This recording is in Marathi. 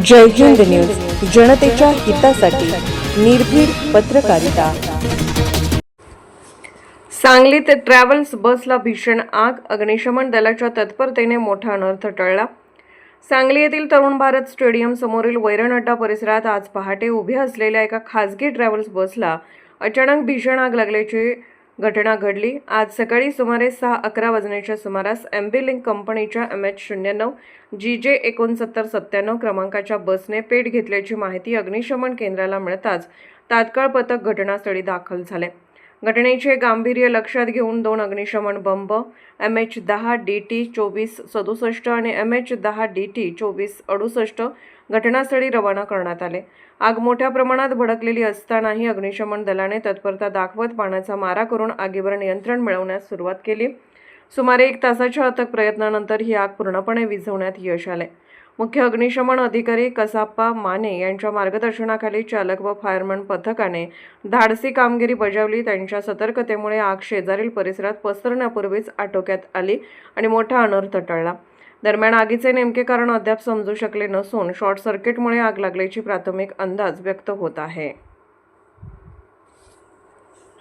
जय हिंद न्यूज, जनतेच्या हितासाठी निर्भीड पत्रकारिता। सांगलीत ट्रॅव्हल्स बसला भीषण आग, अग्निशमन दलाच्या तत्परतेने मोठा अनर्थ टळला। सांगली येथील तरुण भारत स्टेडियम समोरील वैरण अड्डा परिसरात आज पहाटे उभ्या असलेल्या एका खासगी ट्रॅव्हल्स बसला अचानक भीषण आग लागल्याची घटना घडली। आज सकाळी सुमारे 6:11 वाजण्याच्या सुमारास एमबी लिंक कंपनीच्या MH09 GJ 6997 क्रमांकाच्या बसने पेट घेतल्याची माहिती अग्निशमन केंद्राला मिळताच तात्काळ पथक घटनास्थळी दाखल झाले। घटनेचे गांभीर्य लक्षात घेऊन 2 अग्निशमन बंब MH10 DT 2467 आणि MH10 DT 2468 घटनास्थळी रवाना करण्यात आले। आग मोठ्या प्रमाणात भडकलेली असतानाही अग्निशमन दलाने तत्परता दाखवत पाण्याचा मारा करून आगीवर नियंत्रण मिळवण्यास सुरुवात केली। सुमारे 1 तासाच्या अथक प्रयत्नानंतर ही आग पूर्णपणे विझवण्यात यश आले। मुख्य अग्निशमन अधिकारी कसाप्पा माने यांच्या मार्गदर्शनाखाली चालक व फायरमॅन पथकाने धाडसी कामगिरी बजावली। त्यांच्या सतर्कतेमुळे आग शेजारील परिसरात पसरण्यापूर्वीच आटोक्यात आली आणि मोठा अनर्थ टळला। दरम्यान आगीचे नेमके कारण अद्याप समजू शकले नसून शॉर्ट सर्किटमुळे आग लागल्याची प्राथमिक अंदाज व्यक्त होत आहे।